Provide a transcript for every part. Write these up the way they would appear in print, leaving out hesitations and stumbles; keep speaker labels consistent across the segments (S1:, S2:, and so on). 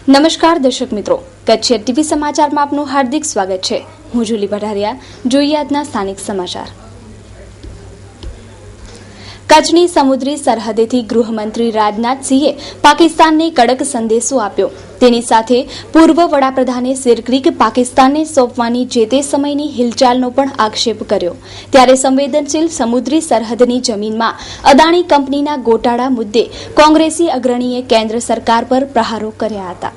S1: નમસ્કાર દર્શક મિત્રો, કચ્છ ટીવી સમાચારમાં આપનું હાર્દિક સ્વાગત છે। હું જુલી ભડારિયા। જોઈએ આજના સ્થાનિક સમાચાર। કચ્છની સમુદ્રી સરહદેથી ગૃહમંત્રી રાજનાથસિંહે પાકિસ્તાનને કડક સંદેશો આપ્યો। તેની સાથે પૂર્વ વડાપ્રધાને સિરક્રીક પાકિસ્તાનને સોંપવાની જે તે સમયની હિલચાલનો પણ આક્ષેપ કર્યો। ત્યારે સંવેદનશીલ સમુદ્રી સરહદની જમીનમાં અદાણી કંપનીના ગોટાળા મુદ્દે કોંગ્રેસી અગ્રણીએ કેન્દ્ર સરકાર પર પ્રહારો કર્યા હતા।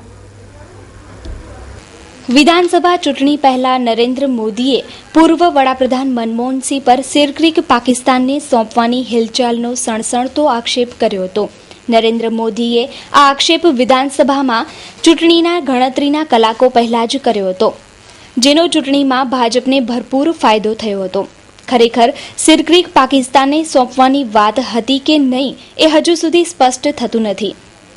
S1: વિધાનસભા ચૂંટણી પહેલા નરેન્દ્ર મોદીએ પૂર્વ વડાપ્રધાન મનમોહનસિંહ પર સિરક્રીક પાકિસ્તાનને સોંપવાની હિલચાલનો સણસણતો આક્ષેપ કર્યો હતો। નરેન્દ્ર મોદીએ આ આક્ષેપ વિધાનસભામાં ચૂંટણીના ગણતરીના કલાકો પહેલા જ કર્યો હતો, જેનો ચૂંટણીમાં ભાજપને ભરપૂર ફાયદો થયો હતો। ખરેખર સિરક્રીક પાકિસ્તાનને સોંપવાની વાત હતી કે નહીં એ હજુ સુધી સ્પષ્ટ થતું નથી,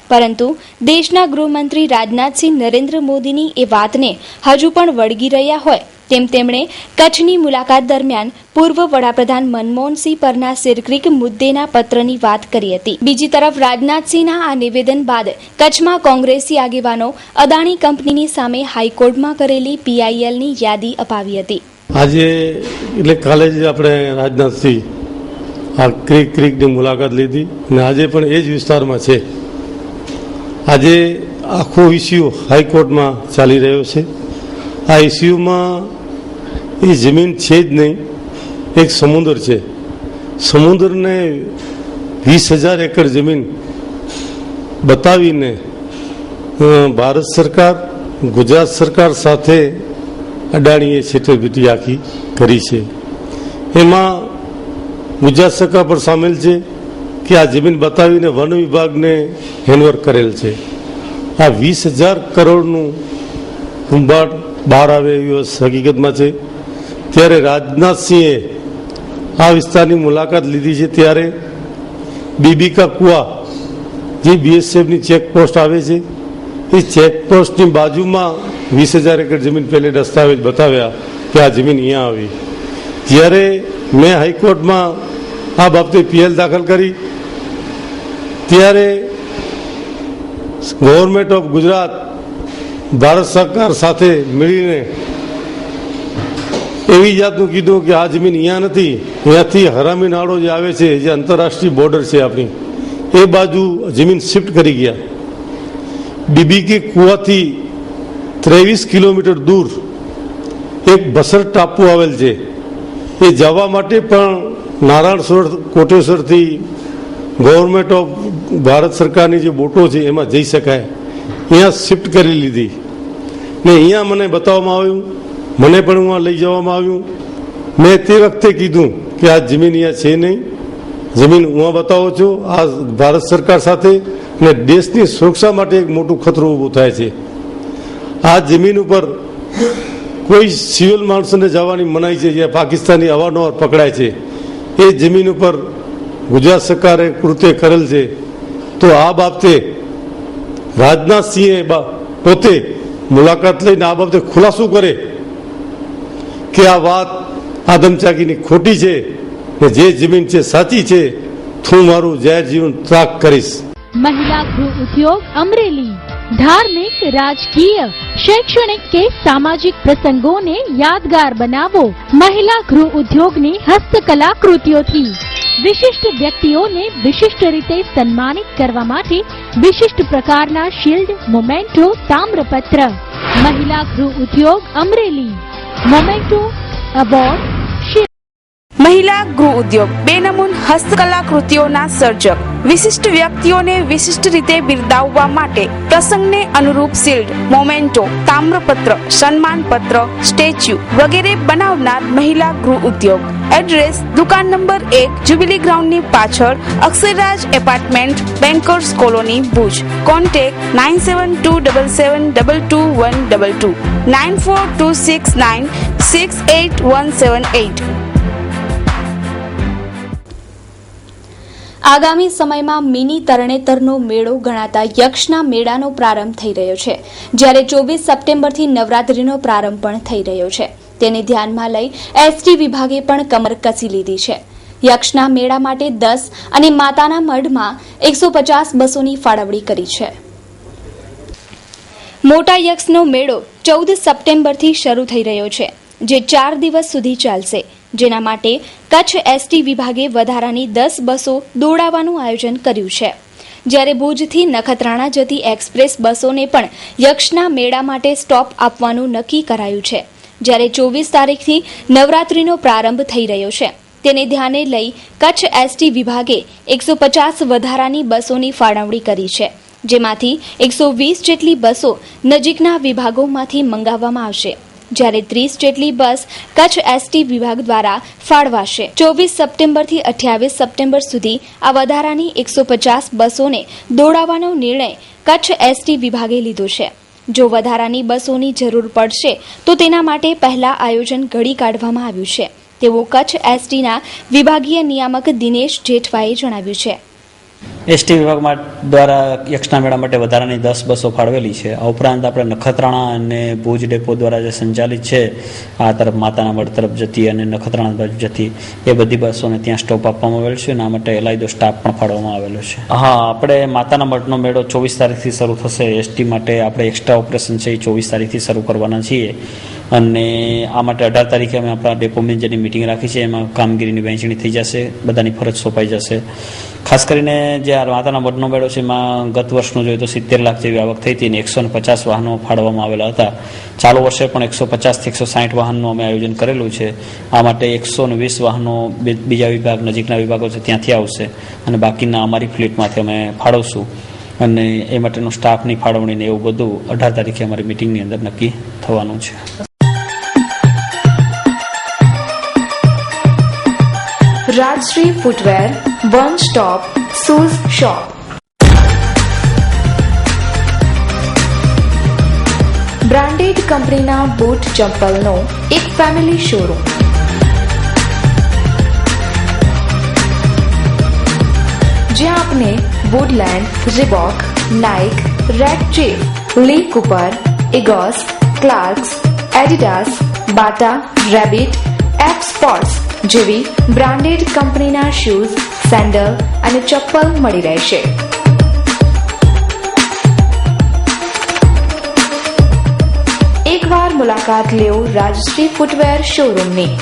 S1: પરંતુ દેશના ગૃહમંત્રી રાજનાથસિંહ નરેન્દ્ર મોદીની એ વાતને હજુ પણ વળગી રહ્યા હોય તેમ તેમણે કચ્છની મુલાકાત દરમિયાન પૂર્વ વડાપ્રધાન મનમોહનસિંહ પરના સિરક્રીક મુદ્દેના પત્રની વાત કરી હતી। બીજી તરફ રાજનાથસિંહના આ નિવેદન બાદ કચ્છમાં કોંગ્રેસી આગેવાનો અદાણી કંપનીની સામે હાઈકોર્ટમાં કરેલી પીઆઈએલની યાદી અપાવી હતી।
S2: આજે એટલે કાલે જ આપણે રાજનાથસિંહ આ ક્રીકની મુલાકાત લીધી અને આજે પણ એ જ વિસ્તારમાં છે। આજે આખો ઇસ્યુ હાઈકોર્ટમાં ચાલી રહ્યો છે। આ ઇસ્યુમાં એ જમીન છે જ નહીં, એક સમુદ્ર છે। સમુદ્રને 20,000 એકર જમીન બતાવીને ભારત સરકાર, ગુજરાત સરકાર સાથે અદાણીએ છેતરપિંડી આખી કરી છે। એમાં ગુજરાત સરકાર પણ સામેલ છે કે આ જમીન બતાવીને વન વિભાગને હેન્ડઓવર કરેલ છે। આ 20,000 કરોડનું કુંભાટ બહાર આવે એવી હકીકતમાં છે। ત્યારે રાજનાથસિંહે આ વિસ્તારની મુલાકાત લીધી છે ત્યારે બીબી કા કુવા જે બીએસએફની ચેકપોસ્ટ આવે છે એ ચેકપોસ્ટની બાજુમાં 20,000 એકર જમીન પહેલે દસ્તાવેજ બતાવ્યા કે આ જમીન અહીંયા આવી। જ્યારે મેં હાઈકોર્ટમાં આ બાબતે પીએલ દાખલ કરી ત્યારે ગવર્મેન્ટ ઓફ ગુજરાત ભારત સરકાર સાથે મળીને એવી જાતનું કીધું કે આ જમીન અહીંયા નથી, અહીંયાથી હરામી નાળો જે આવે છે, જે આંતરરાષ્ટ્રીય બોર્ડર છે આપણી, એ બાજુ જમીન શિફ્ટ કરી ગયા। બીબી કે કુવાથી 23 કિલોમીટર દૂર એક બસર ટાપુ આવેલ છે, એ જવા માટે પણ નારાયણ સરોવર કોટેશ્વરથી ગવર્મેન્ટ ઓફ ભારત સરકારની જે બોટો છે એમાં જઈ શકાય। અહીંયા શિફ્ટ કરી લીધી ને અહીંયા મને બતાવવામાં આવ્યું, મને પણ અહીંયા લઈ જવામાં આવ્યું। મેં તે વખતે કીધું કે આ જમીન અહીંયા છે નહીં, જમીન હું બતાવો છો આ ભારત સરકાર સાથે ને દેશની સુરક્ષા માટે એક મોટું ખતરો ઊભો થાય છે। આ જમીન ઉપર કોઈ સિવિલ માણસોને જવાની મનાઈ છે, જ્યાં પાકિસ્તાની અવારનવાર પકડાય છે। એ જમીન ઉપર ગુજરાત સરકારે કૃત્ય કરેલ છે। તો આ બાબતે રાજનાથસિંહે પોતે મુલાકાત લઈને આ બાબતે ખુલાસો કરે કે આ વાત આદમચાગીની ખોટી છે ને જે જમીન છે સાચી છે, હું મારું જાહેર જીવન ત્યાગ કરીશ।
S3: महिला गृह उद्योग अमरेली धार्मिक, राजकीय, शैक्षणिक के सामाजिक प्रसंगों ने यादगार बनावो। महिला गृह उद्योगनी हस्तकला कृतियोथी विशिष्ट व्यक्तिओने विशिष्ट रीते सन्मानित करवा माटे विशिष्ट प्रकारना शील्ड, मोमेंटो, ताम्रपत्र। महिला गृह उद्योग अमरेली मोमेंटो अवॉर्ड।
S4: મહિલા ગૃહ ઉદ્યોગ બેનમૂન હસ્તકલા કૃતિઓના સર્જક વિશિષ્ટ વ્યક્તિઓને વિશિષ્ટ રીતે બિરદાવવા માટે પ્રસંગને અનુરૂપ શિલ્ડ, મોમેન્ટો, તામ્રપત્ર, સન્માનપત્ર, સ્ટેચ્યુ વગેરે બનાવનાર મહિલા ગૃહ ઉદ્યોગ। એડ્રેસ દુકાન નંબર 1 જ્યુબિલી ગ્રાઉન્ડની પાછળ, Aksharraj apartment, bankers colony, Bhuj. Contact 9727722122 9426968178।
S1: આગામી સમયમાં મિની તરણેતરનો મેળો ગણાતા યક્ષના મેળાનો પ્રારંભ થઈ રહ્યો છે, જ્યારે 24 સપ્ટેમ્બરથી નવરાત્રીનો પ્રારંભ પણ થઈ રહ્યો છે। તેને ધ્યાનમાં લઈ એસટી વિભાગે પણ કમર કસી લીધી છે। યક્ષના મેળા માટે 10 અને માતાના મઢમાં 150 બસોની ફાળવણી કરી છે। મોટા યક્ષનો મેળો 14 સપ્ટેમ્બરથી શરૂ થઈ રહ્યો છે, જે 4 દિવસ સુધી ચાલશે, જેના માટે કચ્છ એસટી વિભાગે વધારાની 10 બસો દોડાવવાનું આયોજન કર્યું છે. જ્યારે ભુજથી નખત્રાણા જતી એક્સપ્રેસ બસોને પણ યક્ષના મેળા માટે સ્ટોપ આપવાનું નક્કી કરાયું છે. જ્યારે 24 તારીખથી નવરાત્રીનો પ્રારંભ થઈ રહ્યો છે, તેને ધ્યાને લઈ કચ્છ એસટી વિભાગે 150 વધારાની બસોની ફાળવણી કરી છે, જેમાંથી 120 જેટલી બસો નજીકના વિભાગોમાંથી મંગાવવામાં આવશે, જ્યારે 30 જેટલી બસ કચ્છ એસટી વિભાગ દ્વારા ફાળવાશે. 24 સપ્ટેમ્બરથી 28 સપ્ટેમ્બર સુધી આ વધારાની 150 બસોને દોડાવવાનો નિર્ણય કચ્છ એસટી વિભાગે લીધો છે. જો વધારાની બસોની જરૂર પડશે તો તેના માટે પહેલા આયોજન ઘડી કાઢવામાં આવ્યું છે, તેવું કચ્છ એસટીના વિભાગીય નિયામક દિનેશ જેઠવાએ જણાવ્યું છે.
S5: એસટી વિભાગ દ્વારા યક્ષના મેળા માટે વધારાની 10 બસો ફાળવેલી છે. આ ઉપરાંત આપણે નખત્રાણા અને ભુજ ડેપો દ્વારા જે સંચાલિત છે, આ તરફ માતાના મઢ તરફ જતી અને નખત્રાણા બાજુ જતી, એ બધી બસોને ત્યાં સ્ટોપ આપવામાં આવેલ છે અને આ માટે એલાયદો સ્ટાફ પણ ફાળવવામાં આવેલો છે. હા, આપણે માતાના મઢનો મેળો 24 તારીખથી શરૂ થશે. એસટી માટે આપણે એક્સ્ટ્રા ઓપરેશન છે એ 24 તારીખથી શરૂ કરવાના છીએ અને આ માટે 18 તારીખે અમે આપણા ડેપો મેનેજરની મિટિંગ રાખી છે. એમાં કામગીરીની વહેંચણી થઈ જશે, બધાની ફરજ સોંપાઈ જશે. ખાસ કરીને જે આ માતાના મઢનો મેળો છે એમાં ગત વર્ષનું જોઈએ તો 70 લાખ જેવી આવક થઈ હતી અને 150 વાહનો ફાળવવામાં આવેલા હતા. ચાલુ વર્ષે પણ 150 થી 160 વાહનનું અમે આયોજન કરેલું છે. આ માટે 120 વાહનો બીજા વિભાગ, નજીકના વિભાગો છે ત્યાંથી આવશે અને બાકીના અમારી ફ્લીટમાંથી અમે ફાળવશું અને એ માટેનો સ્ટાફની ફાળવણીને એવું બધું 18 તારીખે અમારી મિટિંગની અંદર નક્કી થવાનું છે.
S4: Rajshree footwear, one stop shoes shop. Branded કંપનીના બૂટ ચંપલનો એક ફેમિલી શોરૂમ. જ્યાં આપને Woodland, Reebok, Nike, Red Chief, Lee Cooper, Egoss, Clarks, Adidas, Bata, રેબિટ, એફ સ્પોર્ટ્સ જેવી બ્રાન્ડેડ કંપનીના શૂઝ, સેન્ડલ અને ચપ્પલ મળી રહેશે. એકવાર મુલાકાત લેવો રાજશ્રી ફૂટવેર શોરૂમની.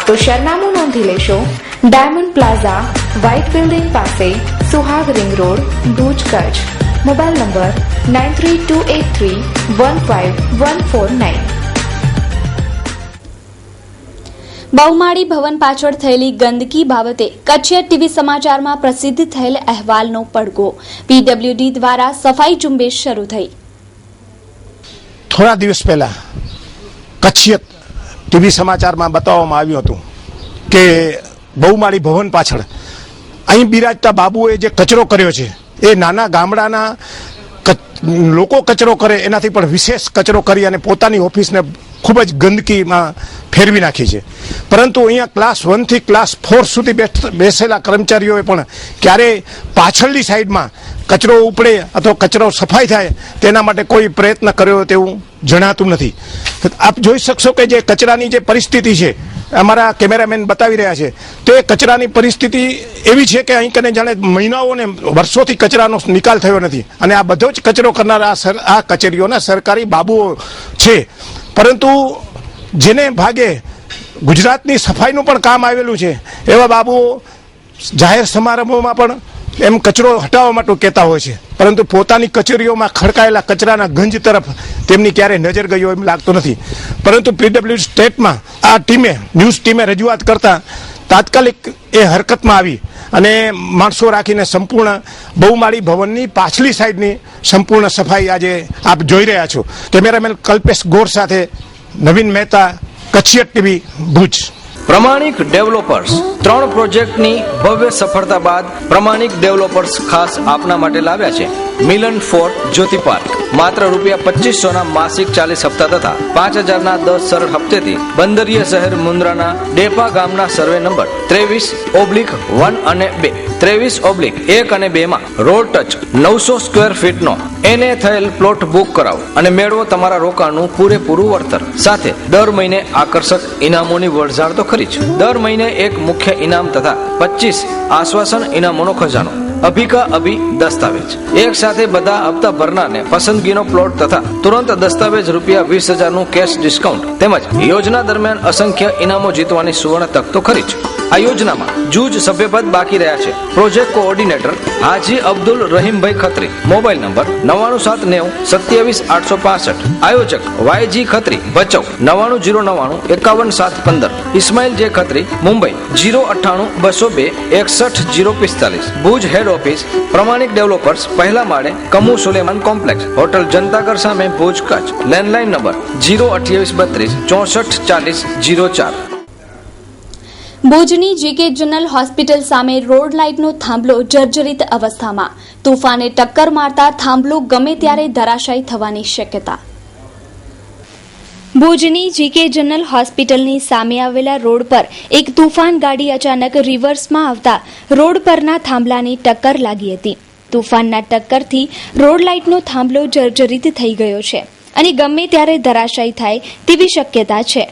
S4: તો સરનામું નોંધી લેશો. ડાયમંડ પ્લાઝા, વ્હાઇટ બિલ્ડિંગ પાસે, Suhag ring road, Bhuj, Kutch. Mobile number 9328315149.
S1: બહુમાળી ભવન પાછળ થયેલી ગંદકી બાબતે કચ્છ ટીવી સમાચારમાં પ્રસિદ્ધ થયેલ અહેવાલનો પડઘો. પીડબ્લ્યુડી દ્વારા સફાઈ ઝુંબેશ શરૂ થઈ.
S6: થોડા દિવસ પહેલા કચ્છિયત ટીવી સમાચારમાં બતાવવામાં આવ્યું હતું કે બહુમાળી ભવન પાછળ અહીં બિરાજતા બાબુએ જે કચરો કર્યો છે એ નાના ગામડાના લોકો કચરો કરે એનાથી પણ વિશેષ કચરો કરી અને પોતાની ઓફિસને ખૂબ જ ગંદકીમાં ફેરવી નાખી છે. પરંતુ અહીંયા ક્લાસ 1 થી ક્લાસ 4 સુધી બેસેલા કર્મચારીઓએ પણ ક્યારેય પાછળની સાઈડમાં કચરો ઉપડે અથવા કચરો સફાઈ થાય તેના માટે કોઈ પ્રયત્ન કર્યો તેવું જણાતું નથી. આપ જોઈ શકશો કે જે કચરાની જે પરિસ્થિતિ છે, અમારા કેમેરામેન બતાવી રહ્યા છે, તો એ કચરાની પરિસ્થિતિ એવી છે કે અહીં કને જાણે મહિનાઓને વર્ષોથી કચરાનો નિકાલ થયો નથી અને આ બધો જ કચરો કરનારા આ કચેરીઓના સરકારી બાબુઓ છે. પરંતુ જેને ભાગે ગુજરાતની સફાઈનું પણ કામ આવેલું છે એવા બાબુઓ જાહેર સમારંભોમાં પણ એમ કચરો હટાવવા માટે કહેતા હોય છે, પરંતુ પોતાની કચેરીઓમાં ખડકાયેલા કચરાના ગંજ તરફ તેમની ક્યારેય નજર ગઈ હોય એમ લાગતું નથી. પરંતુ પીડબ્લ્યુ સ્ટેટમાં આ ન્યૂઝ ટીમે રજૂઆત કરતા તાત્કાલિક એ હરકતમાં આવી અને માણસો રાખીને સંપૂર્ણ બહુમાળી ભવનની પાછલી સાઈડની સંપૂર્ણ સફાઈ આજે આપ જોઈ રહ્યા છો. કેમેરામેન કલ્પેશ ગોર સાથે નવીન મહેતા, કચ્છિયત ટીવી, ભુજ.
S7: પ્રમાણિક ડેવલપર્સ 3 પ્રોજેક્ટની ભવ્ય સફળતા બાદ પ્રમાણિક ડેવલપર્સ ખાસ આપના માટે લાવ્યા છે મિલન ફોર્ટ જ્યોતિ પાર્ક. માત્ર ₹2500 માસિક 40 હપ્તા તથા 5000 ના 10 સરળ હપ્તેથી બંદરીય શહેર મુન્દ્રાના ડેપા ગામના સર્વે નંબર 23/1 અને 2, 23/1 અને 2 માં રોડ ટચ 900 સ્ક્વેર ફીટનો એને થયેલ પ્લોટ બુક કરાવો અને મેળવો તમારા રોકાણનું પૂરેપૂરું વળતર. સાથે દર મહિને આકર્ષક ઇનામોની વરઝાળ તો ખરી જ, દર મહિને એક મુખ્ય ઇનામ તથા 25 આશ્વાસન ઇનામોનો ખજાનો. અભિકા અભી દસ્તાવેજ એક સાથે બધા હપ્તા ભરનારને પસંદગીનો પ્લોટ તથા તુરંત દસ્તાવેજ ₹20,000 નું કેશ ડિસ્કાઉન્ટ તેમજ યોજના દરમિયાન અસંખ્ય ઇનામો જીતવાની સુવર્ણ તક તો ખરી જ. આ યોજનામાં જૂજ સભ્યપદ બાકી રહ્યા છે. Project coordinator Haji Abdul Rahimbhai Khatri. Mobile number 9979277865. આયોજક YG Khatri Bhachau 9909915715. Ismail J Khatri Mumbai 098-202-61045. Bhuj head office Pramanik developers પહેલા માળે કમુ સુલેમાન કોમ્પ્લેક્સ હોટલ જનતાગર સામે ભુજ કચ્છ. Landline number 02832 644004.
S1: ભુજની જીકે જનરલ હોસ્પિટલ સામે રોડ લાઇટનો થાંભલો જર્જરિત અવસ્થામાં. તોફાને ટક્કર મારતા થાંભલો ગમે ત્યારે ધરાશાયી થવાની શક્યતા. ભુજની જીકે જનરલ હોસ્પિટલની સામે આવેલા રોડ પર એક તુફાન ગાડી અચાનક રિવર્સમાં આવતા રોડ પરના થાંભલાની ટક્કર લાગી હતી. તુફાનના ટક્કરથી રોડ લાઇટનો થાંભલો જર્જરિત થઈ ગયો છે અને ગમે ત્યારે ધરાશાયી થાય તેવી શક્યતા છે.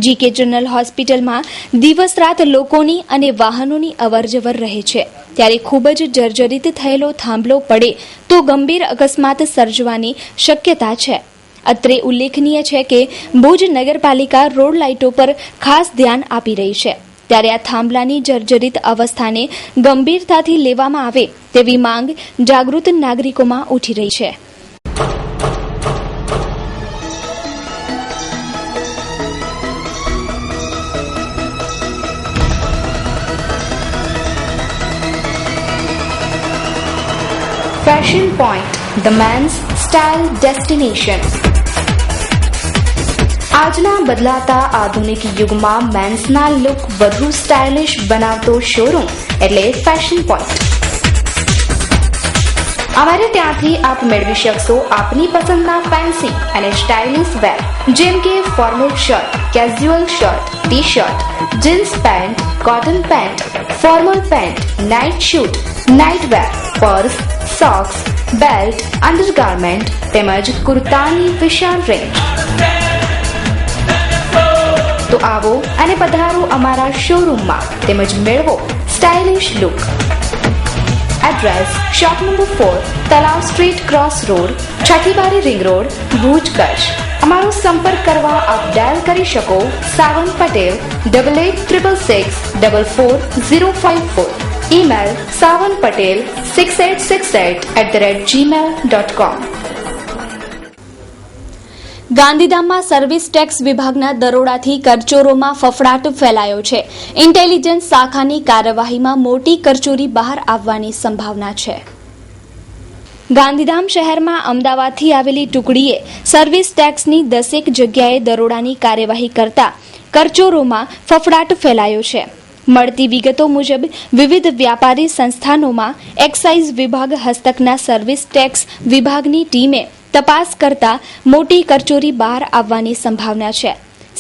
S1: જીકે જનરલ હોસ્પિટલમાં દિવસ રાત લોકોની અને વાહનોની અવરજવર રહે છે, ત્યારે ખૂબ જ જર્જરિત થયેલો થાંભલો પડે તો ગંભીર અકસ્માત સર્જવાની શક્યતા છે. અત્રે ઉલ્લેખનીય છે કે ભુજ નગરપાલિકા રોડ લાઇટો પર ખાસ ધ્યાન આપી રહી છે, ત્યારે આ થાંભલાની જર્જરિત અવસ્થાને ગંભીરતાથી લેવામાં આવે તેવી માંગ જાગૃત નાગરિકોમાં ઉઠી રહી છે.
S4: Fashion point, the men's style destination. આજના બદલાતા આધુનિક યુગમાં મેન્સના લુક વધુ સ્ટાઇલિશ બનાવતો શોરૂમ એટલે ફેશન પોઈન્ટ. અમારે ત્યાંથી આપ મેળવી શકશો આપની પસંદના ફેન્સી અને સ્ટાઇલિશ વેર, જેમ કે formal shirt, casual shirt, T shirt, jeans pant, cotton pant, formal pant, night suit, night wear, purse, socks, belt, undergarment તેમજ કુર્તાની વિશાળ રેન્જ. તો આવો અને પધારો અમારા શોરૂમમાં તેમજ મેળવો stylish look. Address shop number 4, Talav street, cross road, Chhathibari ring road, Bhuj Kutch. અમારો સંપર્ક કરવા આપ ડાયલ કરી શકો સાવન પટેલ 8866644054. Email savanpatel6868@gmail.com.
S1: ગાંધીધામમાં સર્વિસ ટેક્સ વિભાગના દરોડાથી કરચોરોમાં ફફડાટ ફેલાયો છે. ઇન્ટેલિજન્સ શાખાની કાર્યવાહીમાં મોટી કરચોરી બહાર આવવાની સંભાવના છે. ગાંધીધામ શહેરમાં અમદાવાદથી આવેલી ટુકડીએ સર્વિસ ટેક્સની 10 જગ્યાએ દરોડાની કાર્યવાહી કરતા કરચોરોમાં ફફડાટ ફેલાયો છે. મળતી વિગતો મુજબ વિવિધ વ્યાપારી સંસ્થાનોમાં એક્સાઇઝ વિભાગ હસ્તકના સર્વિસ ટેક્સ વિભાગની ટીમે તપાસ કરતા મોટી કરચોરી બહાર આવવાની સંભાવના છે.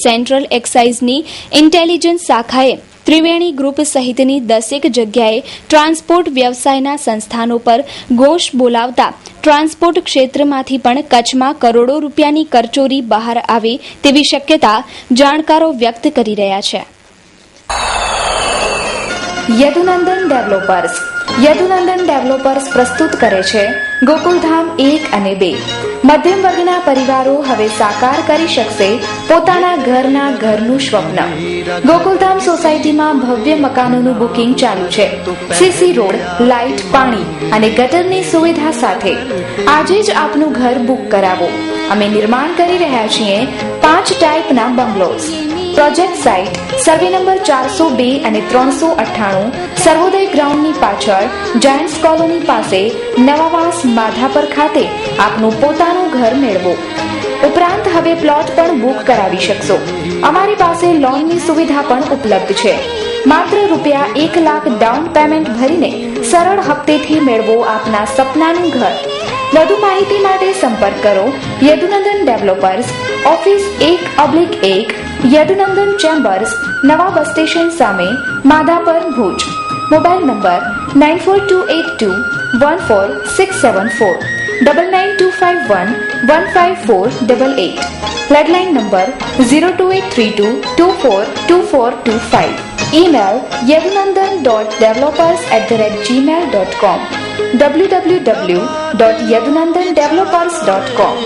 S1: સેન્ટ્રલ એક્સાઇઝની ઇન્ટેલિજન્સ શાખાએ ત્રિવેણી ગ્રુપ સહિતની 10 જગ્યાએ ટ્રાન્સપોર્ટ વ્યવસાયના સંસ્થાનો પર ગોશ બોલાવતા ટ્રાન્સપોર્ટ ક્ષેત્રમાંથી પણ કચ્છમાં કરોડો રૂપિયાની કરચોરી બહાર આવે તેવી શક્યતા જાણકારો વ્યક્ત કરી રહ્યા છે.
S4: યદુનંદન ડેવલપર્સ. યદુનંદન ડેવલપર્સ પ્રસ્તુત કરે છે ગોકુલધામ 1 અને 2. મધ્યમ વર્ગના પરિવારો હવે સાકાર કરી શકશે પોતાના ઘરનું સ્વપ્ન. ગોકુલધામ સોસાયટીમાં ભવ્ય મકાનોનું બુકિંગ ચાલુ છે. સીસી રોડ, લાઇટ, પાણી અને ગટરની સુવિધા સાથે આજે જ આપનું ઘર બુક કરાવો. અમે નિર્માણ કરી રહ્યા છીએ 5 ટાઈપના bungalows. Project site survey number 402 અને 398, સર્વોદય ગ્રાઉન્ડની પાછળ, જાયન્ટ્સ કોલોની પાસે, નવાવાસ માધાપર ખાતે આપનું પોતાનું ઘર મેળવો. ઉપરાંત હવે પ્લોટ પણ બુક કરાવી શકશો. અમારી પાસે લોનની સુવિધા પણ ઉપલબ્ધ છે. માત્ર ₹1 લાખ ડાઉન પેમેન્ટ ભરીને સરળ હપ્તેથી મેળવો આપના સપનાનું ઘર. વધુ માહિતી માટે સંપર્ક કરો Yadunandan developers, office 1/1, Yadunandan chambers, નવા બસ સ્ટેશન સામે, Madhapar, Bhuj. Mobile number 9428214674, 9925115488. Landline number 02832242425.
S1: Email yadunandan.developers@gmail.com www.yadunandandevelopers.com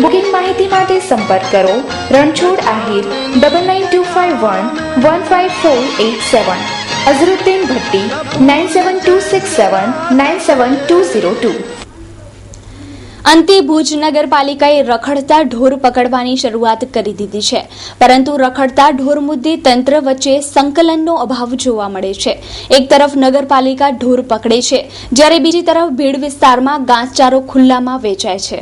S1: booking માહિતી માટે સંપર્ક કરો રણછોડ આહિર 9925115487 અઝરુદ્દીન ભટ્ટી 9726797202. અંતે ભુજ નગરપાલિકાએ રખડતા ઢોર પકડવાની શરૂઆત કરી દીધી છે, પરંતુ રખડતા ઢોર મુદ્દે તંત્ર વચ્ચે સંકલનનો અભાવ જોવા મળે છે. એક તરફ નગરપાલિકા ઢોર પકડે છે, જ્યારે બીજી તરફ ભીડ વિસ્તારમાં ઘાસચારો ખુલ્લામાં વેચાય છે.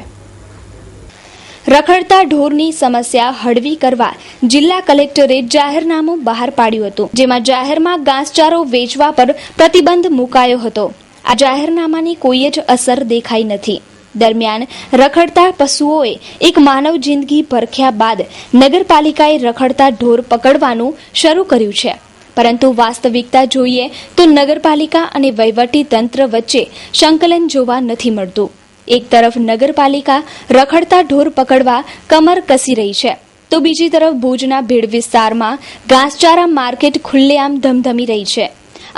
S1: રખડતા ઢોરની સમસ્યા હળવી કરવા જિલ્લા કલેક્ટરે જાહેરનામું બહાર પાડ્યું હતું, જેમાં જાહેરમાં ઘાસચારો વેચવા પર પ્રતિબંધ મુકાયો હતો. આ જાહેરનામાની કોઈ જ અસર દેખાઈ નથી. દરમિયાન રખડતા પશુઓએ એક માનવ જિંદગી પરખ્યા બાદ નગરપાલિકાએ રખડતા ઢોર પકડવાનું શરૂ કર્યું છે, પરંતુ વાસ્તવિકતા જોઈએ તો નગરપાલિકા અને વહીવટી તંત્ર વચ્ચે સંકલન જોવા નથી મળતું. એક તરફ નગરપાલિકા રખડતા ઢોર પકડવા કમર કસી રહી છે, તો બીજી તરફ ભુજના ભીડ વિસ્તારમાં ઘાસચારા માર્કેટ ખુલ્લેઆમ ધમધમી રહી છે.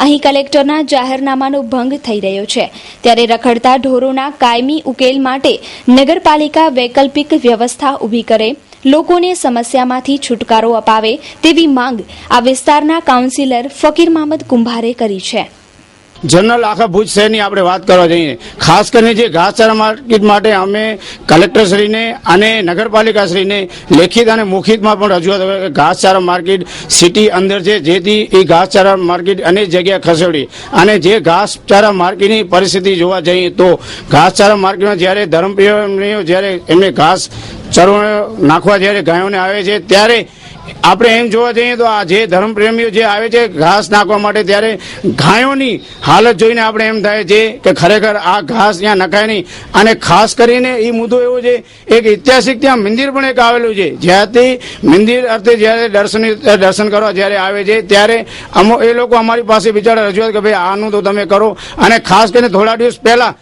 S1: અહીં કલેક્ટરના જાહેરનામાનો ભંગ થઈ રહ્યો છે, ત્યારે રખડતા ઢોરોના કાયમી ઉકેલ માટે નગરપાલિકા વૈકલ્પિક વ્યવસ્થા ઊભી કરે, લોકોને સમસ્યામાંથી છુટકારો અપાવે તેવી માંગ આ વિસ્તારના કાઉન્સિલર ફકીર મામદ કુંભારે કરી છે.
S8: જનરલ આખા ભુજ શહેરની આપણે વાત કરવા જઈએ, ખાસ કરીને જે ઘાસચારા માર્કેટ માટે અમે કલેક્ટરશ્રીને અને નગરપાલિકાશ્રીને લેખિત અને મૌખિકમાં પણ રજૂઆત કરી કે ઘાસચારા માર્કેટ સિટી અંદર છે, જેથી એ ઘાસચારા માર્કેટ અનેક જગ્યાએ ખસેડી અને જે ઘાસચારા માર્કેટની પરિસ્થિતિ જોવા જઈએ તો ઘાસચારા માર્કેટમાં જ્યારે ધર્મપ્રેમીઓ જ્યારે એમને ઘાસ ચરો નાખવા જ્યારે ગાયોને આવે છે, ત્યારે આપણે એમ જોવા જઈએ તો આ જે ધર્મપ્રેમીઓ જે આવે છે ઘાસ નાખવા માટે, ત્યારે ગાયોની હાલત જોઈને આપણે એમ થાય છે કે ખરેખર આ ઘાસ ત્યાં નખાય નહીં. અને ખાસ કરીને એ મુદ્દો એવો છે, એક ઐતિહાસિક ત્યાં મંદિર પણ એક આવેલું છે, જ્યાંથી મંદિર અર્થે જ્યારે દર્શન કરવા જ્યારે આવે છે, ત્યારે એ લોકો અમારી પાસે બિચારા રજૂઆત કે ભાઈ આનું તો તમે કરો. અને ખાસ કરીને થોડા દિવસ પહેલા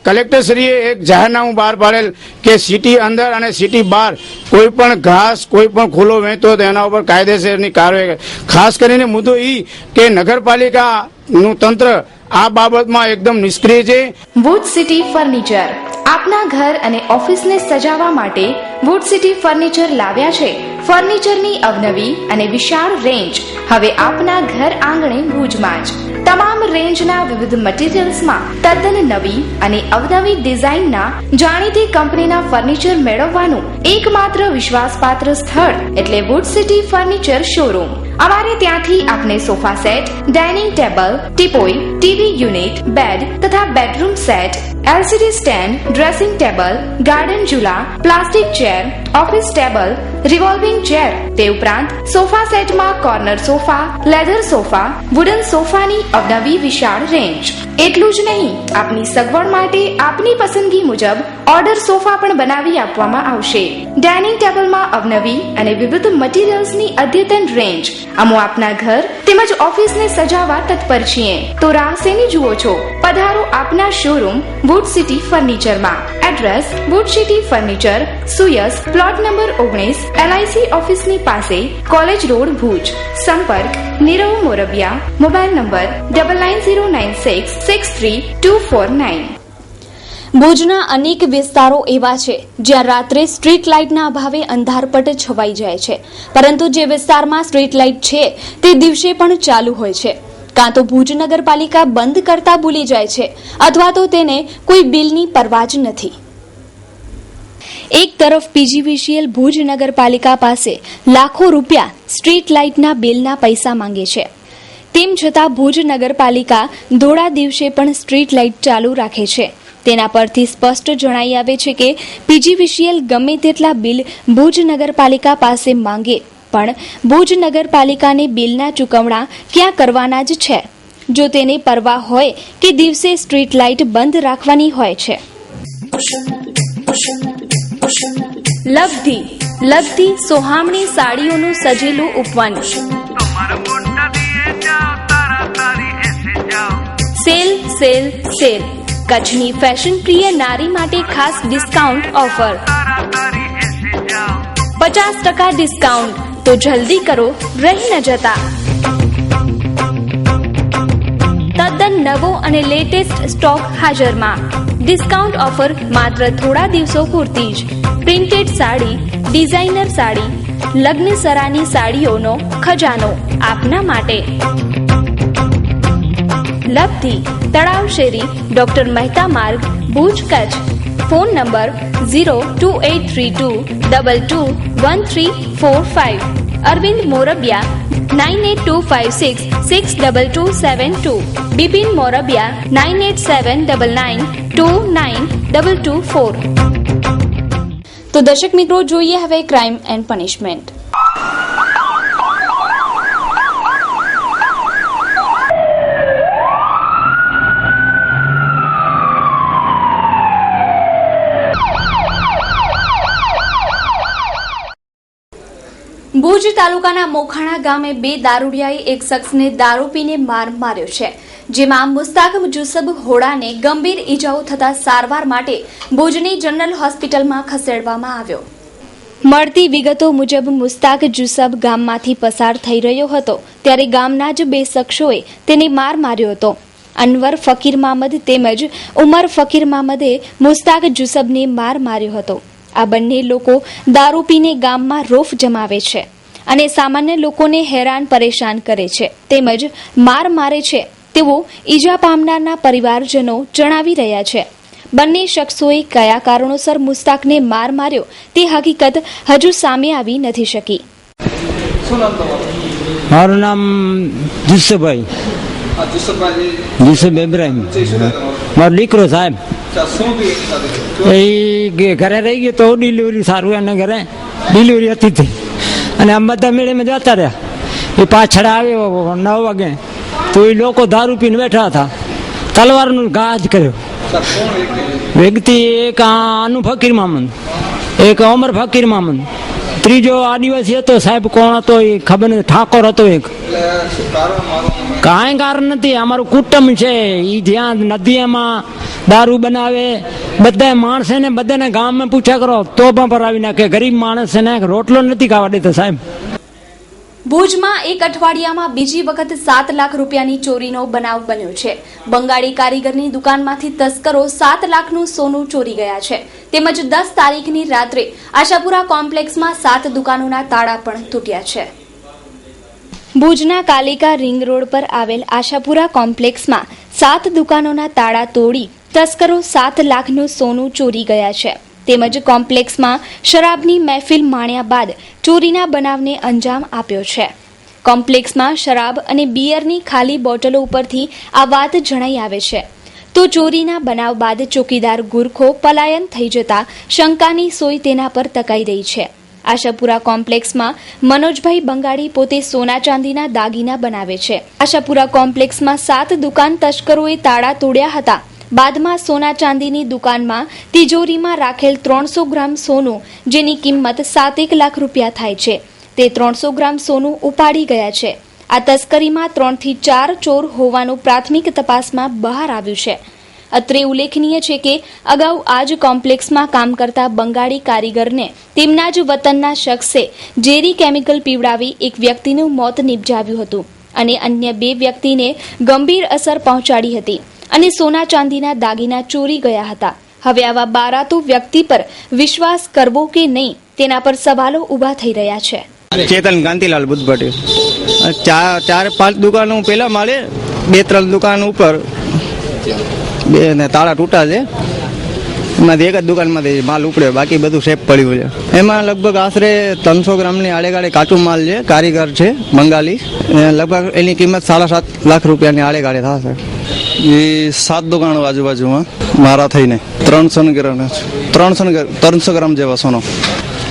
S8: કલેક્ટરશ્રીએ એક જાહેરનામું બહાર પાડેલ કે સિટી અંદર અને સિટી બહાર કોઈ પણ ઘાસ કોઈ પણ ખુલ્લો વહેતો તો એના ઉપર કાયદેસરની કાર્યવાહી. ખાસ કરીને મુદ્દો એ કે નગરપાલિકાનું તંત્ર આ બાબતમાં એકદમ નિષ્ક્રિય છે.
S1: વુડ સિટી ફર્નિચર આપના ઘર અને ઓફિસને સજાવવા માટે વુડ સિટી ફર્નિચર લાવ્યા છે. ફર્નિચરની અવનવી અને વિશાળ રેન્જ હવે આપના ઘર આંગણે ભુજમાં જ. તમામ રેન્જના વિવિધ મટીરીયલ્સમાં તદ્દન નવી અને અવનવી ડિઝાઇનના જાણીતી કંપનીના ફર્નિચર મેળવવાનું એકમાત્ર વિશ્વાસપાત્ર સ્થળ એટલે વુડ સિટી ફર્નિચર શોરૂમ. અમારે ત્યાંથી આપને sofa set, dining table, teapoy, TV unit, bed તથા bedroom set, LCD stand, dressing table, garden ઝૂલા, plastic chair, office table, revolving chair, તે ઉપરાંત સોફા સેટમાં corner sofa, leather sofa, wooden સોફાની અવનવી વિશાળ રેન્જ. એટલું જ નહીં, આપની સગવડ માટે આપની પસંદગી મુજબ ઓર્ડર સોફા પણ બનાવી આપવામાં આવશે. ડાઇનિંગ ટેબલમાં અવનવી અને વિવિધ મટીરીયલ્સની અદ્યતન રેન્જ. અમો આપના ઘર તેમજ ઓફિસને સજાવવા તત્પર છીએ, તો રાહ શેની જુઓ છો? પધારો આપના શોરૂમ વુડ સિટી ફર્નિચરમાં. એડ્રેસ વુડ સિટી ફર્નિચર, સુયસ, પ્લોટ નંબર 19, LIC ઓફિસની પાસે, કોલેજ રોડ, ભુજ. સંપર્ક નીરવ મોરબિયા. Mobile number 9906632449. ભુજના અનેક વિસ્તારો એવા છે જ્યાં રાત્રે સ્ટ્રીટ લાઇટના અભાવે અંધારપટ છવાઈ જાય છે, પરંતુ જે વિસ્તારમાં સ્ટ્રીટ લાઇટ છે તે દિવસે પણ ચાલુ હોય છે. કાં તો ભુજ નગરપાલિકા બંધ કરતા ભૂલી જાય છે, અથવા તો તેને કોઈ બિલની પરવા જ નથી. એક તરફ PGVCL ભુજ નગરપાલિકા પાસે લાખો રૂપિયા સ્ટ્રીટ લાઇટના બિલના પૈસા માંગે છે, તેમ છતાં ભુજ નગરપાલિકા ધોળા દિવસે પણ સ્ટ્રીટ લાઇટ ચાલુ રાખે છે. તેના પરથી સ્પષ્ટ જણાઈ આવે છે કે PGVCL ગમે તેટલા બિલ ભુજ નગરપાલિકા પાસે માંગે પણ ભુજ નગરપાલિકાને બિલના ચૂકવણા ક્યાં કરવાના જ છે, જો તેને પરવા હોય કે દિવસે સ્ટ્રીટ લાઇટ બંધ રાખવાની હોય છે. લગતી સોહામણી સાડીઓનું સજેલું ઉપવન. સેલ કચ્છની ફેશન પ્રિય નારી માટે ખાસ ડિસ્કાઉન્ટ ઓફર. 50% ડિસ્કાઉન્ટ, તો જલ્દી કરો, રહી ન જતા. અને લેટેસ્ટ સ્ટોક હાજરમાં. ડિસ્કાઉન્ટ ઓફર માત્ર થોડા દિવસો પૂરતી જ. પ્રિન્ટેડ સાડી, ડિઝાઇનર સાડી, લગ્ન સરાની સાડીઓનો ખજાનો આપના માટે. લબ્ધિ, તળાવ શેરી, doctor Mehta Marg, Bhuj, Kutch. Phone number 02832221345. Arvind Morbia 9825662272. Bipin Morbia 9879992224. તો દર્શક મિત્રો, જોઈએ હવે ક્રાઇમ એન્ડ પનિશમેન્ટ. ભુજ તાલુકાના મોખાણા ગામે બે દારૂડિયાએ એક શખ્સને દારૂ પીને માર માર્યો છે, જેમાં મુસ્તાક જુસબ હોડાને ગંભીર ઈજાઓ થતા સારવાર માટે ભુજની જનરલ હોસ્પિટલમાં ખસેડવામાં આવ્યો. મળતી વિગતો મુજબ મુસ્તાક જુસબ ગામમાંથી પસાર થઈ રહ્યો હતો ત્યારે ગામના જ બે શખ્સોએ તેને માર માર્યો હતો. અનવર ફકીર મામદ તેમજ ઉમર ફકીર મામદે મુસ્તાક જુસબને માર માર્યો હતો. આ બંને લોકો દારૂ પીને ગામમાં રોફ જમાવે છે અને સામાન્ય લોકોને હેરાન પરેશાન કરે છે તેમજ માર મારે છે તેવું ઈજા પામનારના પરિવારજનો જણાવી રહ્યા છે. બંને શખ્સોએ કયા કારણોસર મુસ્તાકને માર માર્યો તે હકીકત હજુ સામે આવી નથી શકી.
S9: મારું નામ જુસુભાઈ જુસુફ ઇબ્રાહિમ, મારો દીકરો સાહેબ. એ ઘરે રહી ગયો તો ડિલિવરી સારું એને ઘરે ડિલિવરી હતી અને આમ બધા મેળેમાં જતા રહ્યા. એ પાછળ આવ્યો 9 વાગે તો એ લોકો દારૂ પીને બેઠા હતા. તલવારનો ઘા જ કર્યો. વ્યક્તિ એક આનું ફકીર મામદ, એક અમર ફકીર મામદ, ત્રીજો આદિવાસી હતો સાહેબ. કોણ હતો એ ખબર નથી. ઠાકોર હતો એક. કાંઈ કારણ નથી. અમારું કુટુંબ છે. એ જ્યાં નદીમાં દારૂ બનાવે બધા માણસ ને બધાને ગામમાં પૂછ્યા કરો તો પણ પરાવી નાખે. ગરીબ માણસ ને રોટલો નથી ખાવા દેતો સાહેબ.
S1: ભુજમાં એક અઠવાડિયામાં બીજી વખત 7 લાખ રૂપિયાની ચોરીનો બનાવ બન્યો છે. બંગાળી કારીગરની દુકાનમાંથી તસ્કરો 7 લાખનું સોનું ચોરી ગયા છે. તેમજ 10 તારીખની રાત્રે આશાપુરા કોમ્પ્લેક્સમાં 7 દુકાનોના તાળા પણ તૂટ્યા છે. ભુજના કાલિકા રિંગ રોડ પર આવેલ આશાપુરા કોમ્પ્લેક્સમાં 7 દુકાનોના તાળા તોડી તસ્કરો 7 લાખનું સોનું ચોરી ગયા છે. તેમજ કોમ્પ્લેક્સમાં શરાબની મહેફિલ માણ્યા બાદ ચોરીના બનાવને અંજામ આપ્યો છે. કોમ્પ્લેક્સમાં શરાબ અને બિયરની ખાલી બોટલો ઉપરથી આ વાત જણાઈ આવે છે. તો ચોરીના બનાવ બાદ ચોકીદાર ગુરખો પલાયન થઈ જતા શંકાની સોય તેના પર તકાઈ રહી છે. આશાપુરા કોમ્પ્લેક્સમાં મનોજભાઈ બંગાળી પોતે સોના ચાંદીના દાગીના બનાવે છે. આશાપુરા કોમ્પ્લેક્સમાં 7 દુકાન તસ્કરોએ તાળા તોડ્યા હતા. બાદમાં સોના ચાંદીની દુકાનમાં તિજોરીમાં રાખેલ 300 ગ્રામ સોનું, જેની કિંમત 7 લાખ રૂપિયા થાય છે, તે 300 ગ્રામ સોનું ઉપાડી ગયા છે. આ તસ્કરીમાં 3 થી 4 ચોર હોવાનું પ્રાથમિક તપાસમાં બહાર આવ્યું છે. અત્રે ઉલ્લેખનીય છે કે અગાઉ આ જ કોમ્પ્લેક્સમાં કામ કરતા બંગાળી કારીગરને તેમના જ વતનના શખ્સે ઝેરી કેમિકલ પીવડાવી એક વ્યક્તિનું મોત નિપજાવ્યું હતું અને અન્ય 2 વ્યક્તિને ગંભીર અસર પહોંચાડી હતી અને સોના ચાંદીના દાગીના ચોરી ગયા હતા. હવે આવા બારાતુ વ્યક્તિ પર વિશ્વાસ કરવો કે નહીં તેના પર સવાલો ઊભા થઈ રહ્યા છે.
S8: ચેતન કાંતિલાલ બુદ્ધભટ્ટી. 4-5 દુકાનો પેલા માળે, 2-3 દુકાન ઉપર બે ને તાળા તૂટા છે. એમાંથી એક જ દુકાનમાંથી માલ ઉપડ્યો, બાકી બધું સેફ પડ્યું છે. એમાં લગભગ આશરે 300 ગ્રામની આડેગાળે કાચું માલ છે. કારીગર છે બંગાળી. લગભગ એની કિંમત 7.5 લાખ રૂપિયાની આડેગાળે થશે.
S10: એ 7 દુકાનો આજુબાજુમાં મારા થઈને 300 ગ્રામ જેવા સોનો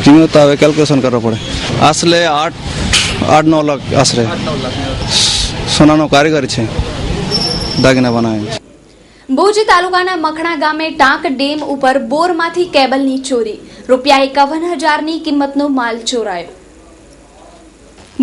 S10: કિંમત આવે. કેલ્ક્યુલેશન કરવો પડે. આશરે 8-9 લાખ આશરે સોનાનો કારીગર છે, દાગીના બનાવે.
S1: ભુજ તાલુકાના મખણા ગામે ટાંક ડેમ ઉપર બોરમાંથી કેબલની ચોરી. ₹51,000ની કિંમતનો માલ ચોરાયો.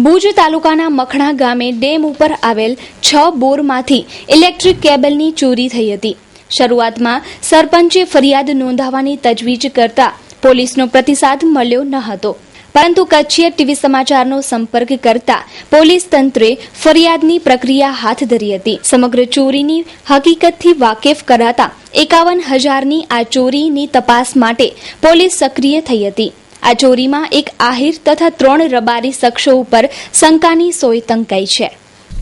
S1: ભુજ તાલુકાના મખણા ગામે ડેમ ઉપર આવેલ 6 બોરમાંથી ઇલેક્ટ્રિક કેબલની ચોરી થઈ હતી. શરૂઆતમાં સરપંચે ફરિયાદ નોંધાવવાની તજવીજ કરતા પોલીસનો પ્રતિસાદ મળ્યો ન હતો. પરંતુ કચ્છીય ટીવી સમાચારનો સંપર્ક કરતા પોલીસ તંત્રે ફરિયાદની પ્રક્રિયા હાથ ધરી હતી. સમગ્ર ચોરીની હકીકતથી વાકેફ કરાતા 51,000ની આ ચોરીની તપાસ માટે પોલીસ સક્રિય થઈ હતી. આ ચોરીમાં એક આહિર તથા 3 રબારી શખ્સો ઉપર શંકાની સોય તંકાઈ છે.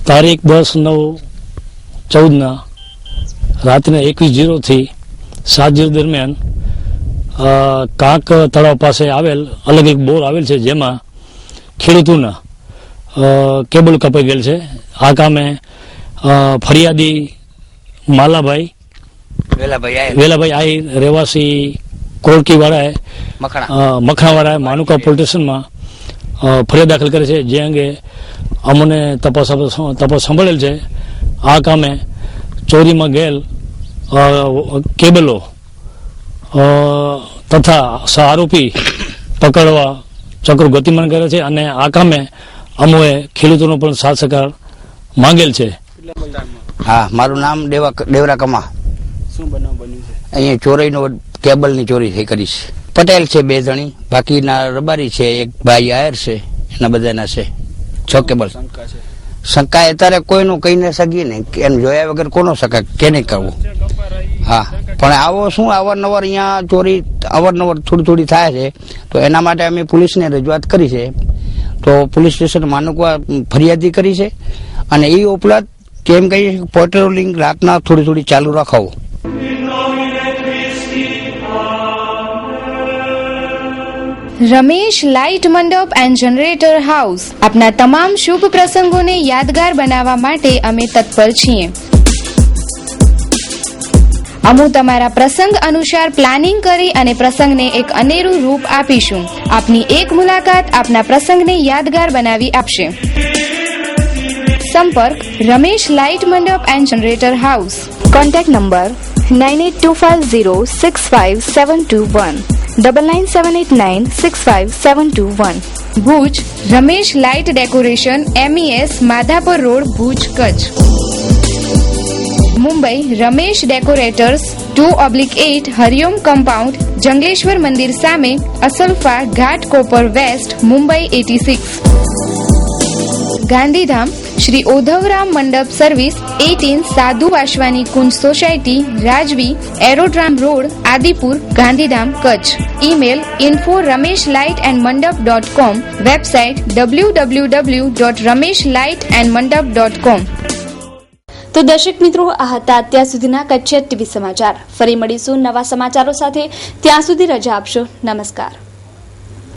S11: તારીખ 10/9/14 રાત્રે 21:0 થી 7:0 દરમિયાન કાંક તળાવ પાસે આવેલ અલગ એક બોર આવેલ છે, જેમાં ખેડૂતોના કેબલ કપાઈ ગયેલ છે. આ કામે ફરિયાદી માલાભાઈ વેલાભાઈ આહિર રહેવાસી કોળકીવાળાએ મખણાવાળાએ માનુકા પોલીસ સ્ટેશનમાં ફરિયાદ દાખલ કરે છે, જે અંગે અમને તપાસ સંભાળેલ છે. આ કામે ચોરીમાં ગયેલ કેબલો તથા આરોપી પકડવા ચક્રો ગતિમાન કરે છે અને આ કામે અમોએ ખેડૂતોનો પણ સાથ સહકાર માંગેલ છે.
S8: હા, મારું નામ દેવરા કમા.
S5: શું બનાવ બન્યું છે?
S8: અહીંયા ચોરીનો કેબલની ચોરી થઈ કરી છે. પટેલ છે 2 જણી, બાકીના રબારી છે, એક ભાઈ આયર છે, એના બધાના છે 6 કેબલ. શંકા અત્યારે કોઈનું કહી ન શકીએ ને, એમ જોયા વગર કોનો શકાય, કેને કરવું? હા, પણ આવો શું અવારનવાર અહીંયા ચોરી અવારનવાર થોડી થાય છે, તો એના માટે અમે પોલીસને રજૂઆત કરી છે. તો પોલીસ સ્ટેશન માનુકા ફરિયાદી કરી છે અને એ ઉપરાંત કેમ કહીએ પેટ્રોલિંગ રાતના થોડી ચાલુ રાખાવો.
S4: રમેશ લાઇટ મંડપ એન્ડ જનરેટર હાઉસ આપના તમામ શુભ પ્રસંગોને યાદગાર બનાવવા માટે અમે તત્પર છીએ. અમે તમારા પ્રસંગ અનુસાર પ્લાનિંગ કરી અને પ્રસંગને એક અનેરું રૂપ આપીશું. આપની એક મુલાકાત આપના પ્રસંગને યાદગાર બનાવી આપશે. સંપર્ક રમેશ લાઇટ મંડપ and generator house. Contact number 9825065721 9978965721. Bhuj Ramesh light decoration MES Madhapar road Bhuj Kutch. Mumbai Ramesh decorators 2/8 Hariom compound Jangleshwar મંદિર સામે અસલફા ઘાટ કોપર વેસ્ટ મુંબઈ 86. ગાંધીધામ શ્રી ઓધવરામ મંડપ સર્વિસ 18 સાધુ વાસવાની કુંજ સોસાયટી રાજવી aerodrome road Adipur Gandhidham Kutch. Email info@rameshlightandmandap.com. Website www.rameshlightandmandap.com.
S1: તો દર્શક મિત્રો, આ હતા અત્યાર સુધીના કચ્છ ટીવી સમાચાર. ફરી મળીશું નવા સમાચારો સાથે. ત્યાં સુધી રજા આપશો. નમસ્કાર.